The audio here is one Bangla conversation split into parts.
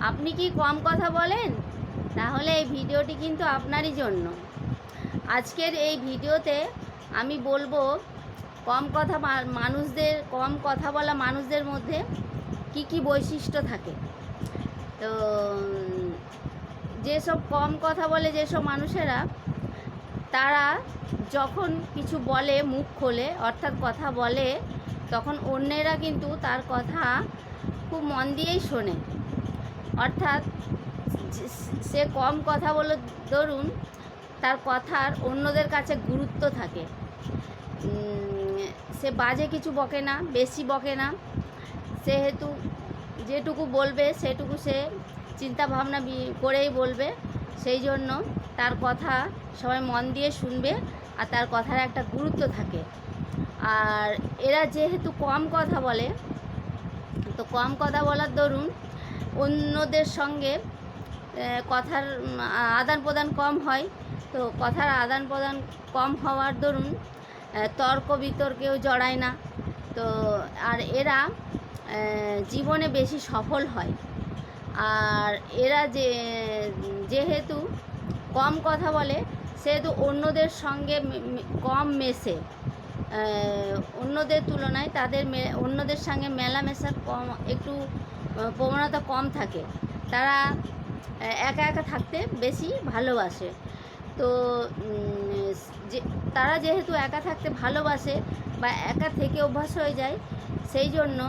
আপনি কি কম কথা বলেন? তাহলে এই ভিডিওটি কিন্তু আপনারই জন্য। আজকের এই ভিডিওতে আমি বলবো কম কথা বলা মানুষদের মধ্যে কি কি বৈশিষ্ট্য থাকে। তো যেসব কম কথা বলে যেসব মানুষেরা, তারা যখন কিছু বলে, মুখ খোলে অর্থাৎ কথা বলে, তখন অন্যেরা কিন্তু তার কথা খুব মন দিয়েই শোনে। অর্থাৎ সে কম কথা বলে ধরুন তার কথার অন্যদের কাছে গুরুত্ব থাকে। সে বাজে কিছু বকে না, বেশি বকে না, সেহেতু যেটুকু বলবে সেটুকু সে চিন্তা ভাবনা করেই বলবে। সেই জন্য তার কথা সবাই মন দিয়ে শুনবে আর তার কথার একটা গুরুত্ব থাকে। আর এরা যেহেতু কম কথা বলে, তো কম কথা বলার দরুন অন্যদের সঙ্গে কথার আদান প্রদান কম হয়। তো কথার আদান প্রদান কম হওয়ার দরুন তর্ক বিতর্কেও জড়ায় না। তো আর এরা জীবনে বেশি সফল হয়। আর এরা যেহেতু কম কথা বলে, সেহেতু অন্যদের সঙ্গে কম মেশে। অন্যদের তুলনায় তাদের অন্যদের সঙ্গে মেলামেশা কম, একটু প্রবণতা কম থাকে। তারা একা একা থাকতে বেশি ভালোবাসে। তো তারা যেহেতু একা থাকতে ভালোবাসে বা একা থেকে অভ্যাস হয়ে যায়, সেই জন্য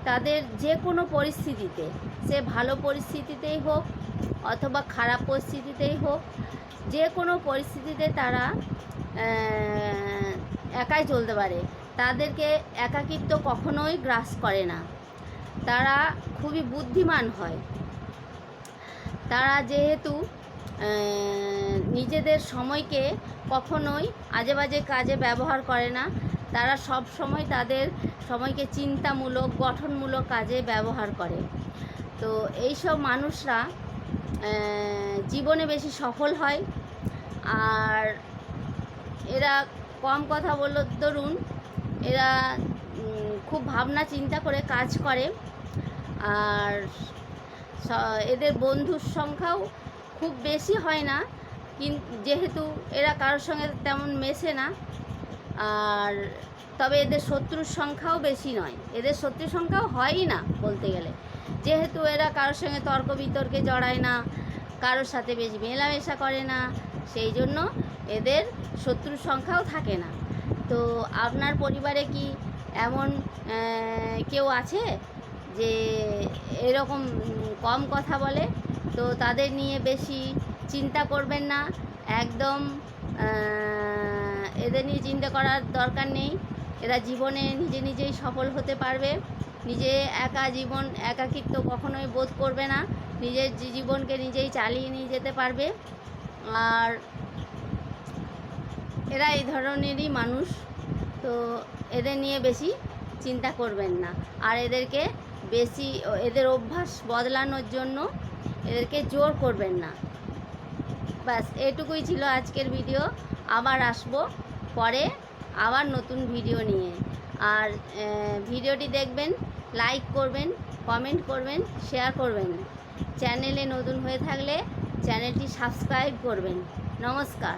তাদের যে কোনো পরিস্থিতিতে, সে ভালো পরিস্থিতিতেই হোক অথবা খারাপ পরিস্থিতিতেই হোক, যে কোনো পরিস্থিতিতে তারা একাই চলতে পারে। তাদেরকে একাকিত্ব কখনোই গ্রাস করে না। তারা খুবই বুদ্ধিমান হয়। তারা যেহেতু নিজেদের সময়কে কখনোই আজে বাজে কাজে ব্যবহার করে না, তারা সব সময় তাদের সময়কে চিন্তামূলক, গঠনমূলক কাজে ব্যবহার করে। তো এইসব মানুষরা জীবনে বেশি সফল হয়। আর এরা কম কথা বলার দরুন এরা খুব ভাবনা চিন্তা করে কাজ করে। আর এদের বন্ধুর সংখ্যাও খুব বেশি হয় না, যেহেতু এরা কারোর সঙ্গে তেমন মেশে না। আর তবে এদের শত্রুর সংখ্যাও বেশি নয়, এদের শত্রুর সংখ্যাও হয়ই না বলতে গেলে, যেহেতু এরা কারোর সঙ্গে তর্ক বিতর্কে জড়ায় না, কারোর সাথে বেশি মেলামেশা করে না, সেই জন্য এদের শত্রুর সংখ্যাও থাকে না। তো আপনার পরিবারে কি এমন কেউ আছে যে এরকম কম কথা বলে? তো তাদের নিয়ে বেশি চিন্তা করবেন না, একদম এদের নিয়ে চিন্তা করার দরকার নেই। এরা জীবনে নিজে নিজেই সফল হতে পারবে। নিজে একাকিত্ব কখনোই বোধ করবে না, নিজের জীবনকে নিজেই চালিয়ে নিয়ে যেতে পারবে। আর এরা এই ধরনেরই মানুষ। তো এদের নিয়ে বেশি চিন্তা করবেন না। আর এদেরকে এদের অভ্যাস বদলানোর জন্য এদেরকে জোর করবেন না। ব্যাস এটুকুই ছিল আজকের ভিডিও। আবার আসবো পরে আবার নতুন ভিডিও নিয়ে। আর ভিডিওটি দেখবেন, লাইক করবেন, কমেন্ট করবেন, শেয়ার করবেন। চ্যানেলে নতুন হয়ে থাকলে চ্যানেলটি সাবস্ক্রাইব করবেন। নমস্কার।